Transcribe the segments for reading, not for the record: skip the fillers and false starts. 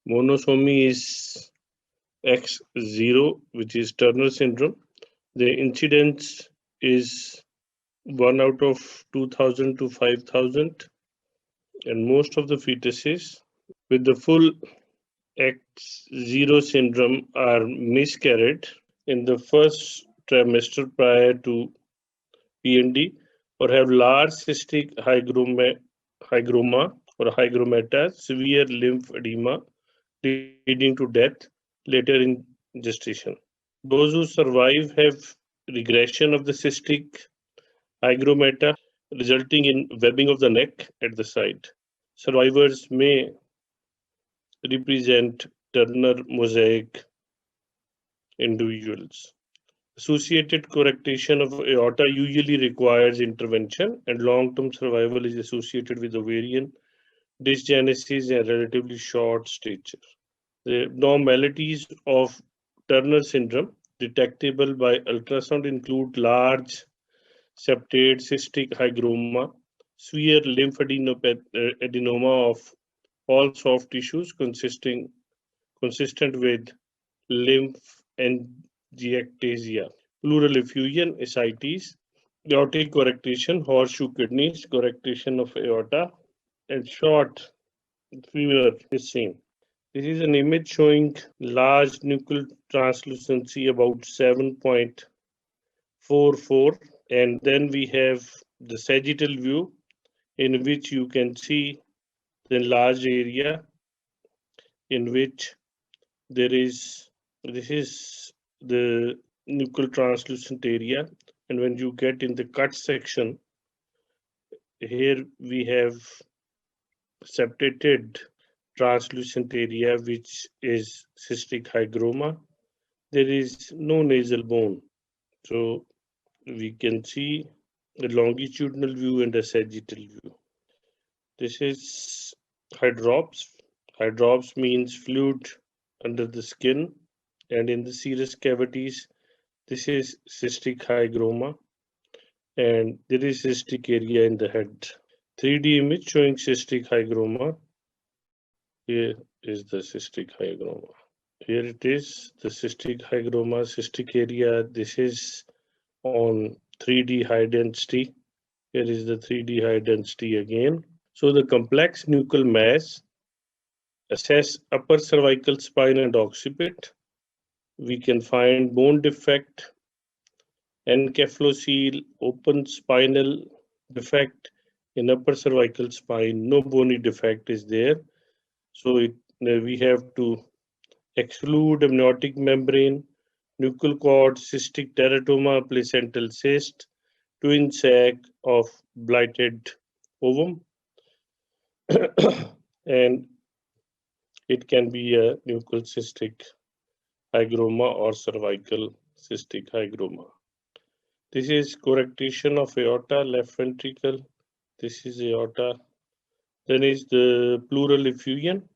Monosomy is X0, which is Turner syndrome. The incidence is 1 out of 2,000 to 5,000, and most of the fetuses with the full X0 syndrome are miscarried in the first trimester prior to PND or have large cystic hygroma or hygromata, severe lymph edema leading to death later in gestation. Those who survive have regression of the cystic hygromata, resulting in webbing of the neck at the site. Survivors may represent Turner mosaic individuals. Associated correction of aorta usually requires intervention, and long-term survival is associated with ovarian dysgenesis and relatively short stature. The abnormalities of Turner syndrome detectable by ultrasound include large septate cystic hygroma, severe lymphadenoma of all soft tissues consistent with lymphangiectasia, pleural effusion, ascites, aortic correction, horseshoe kidneys, correction of aorta, and short fever is seen. This is an image showing large nuchal translucency about 7.44, and then we have the sagittal view in which you can see the large area in which this is the nuchal translucent area, and when you get in the cut section, here we have septated translucent area which is cystic hygroma. There is no nasal bone, so we can see a longitudinal view and a sagittal view. This is hydrops. Hydrops means fluid under the skin and in the serous cavities. This is cystic hygroma, and there is cystic area in the head. 3D image showing cystic hygroma. Here is the cystic hygroma. Here it is, the cystic hygroma, cystic area. This is on 3D high density. Here is the 3D high density again. So the complex nuchal mass assess upper cervical spine and occiput. We can find bone defect, encephalocele, open spinal defect in upper cervical spine. No bony defect is there. So we have to exclude amniotic membrane, nuchal cord, cystic teratoma, placental cyst, twin sac of blighted ovum, and it can be a nuchal cystic hygroma or cervical cystic hygroma. This is correction of aorta, left ventricle. This is aorta. Then is the pleural effusion.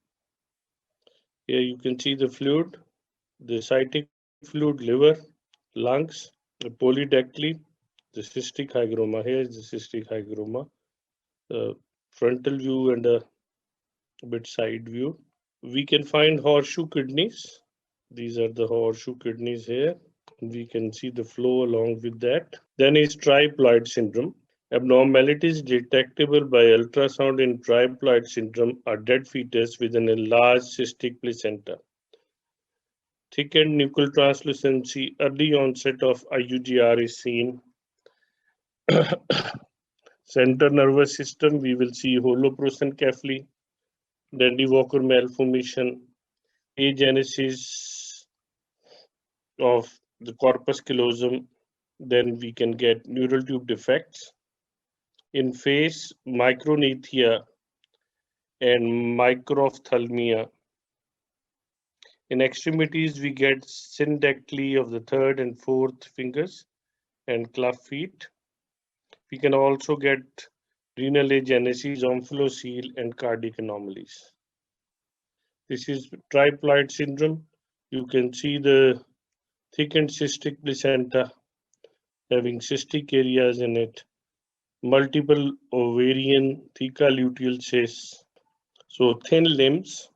Here you can see the fluid, the ascitic fluid, liver, lungs, the polydactyly, the cystic hygroma. Here is the cystic hygroma, the frontal view and a bit side view. We can find horseshoe kidneys. These are the horseshoe kidneys here. We can see the flow along with that. Then is triploid syndrome. Abnormalities detectable by ultrasound in triploid syndrome are dead fetus with an enlarged cystic placenta. Thickened nuchal translucency, early onset of IUGR is seen. Central nervous system, we will see holoprosencephaly, Dandy-Walker malformation, agenesis of the corpus callosum. Then we can get neural tube defects. In face, microneithia and microphthalmia. In extremities, we get syndactyly of the third and fourth fingers and club feet. We can also get renal agenesis, omphaloceles, and cardiac anomalies. This is triploid syndrome. You can see the thickened cystic placenta having cystic areas in it, multiple ovarian theca luteal cysts. So thin limbs,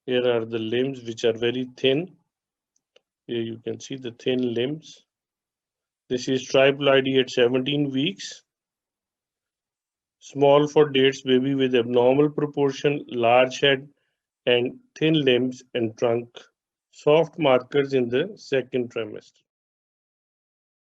Here are the limbs which are very thin. Here you can see the thin limbs. This is triploidy at 17 weeks. Small for dates baby with abnormal proportion, large head and thin limbs and trunk. Soft markers in the second trimester.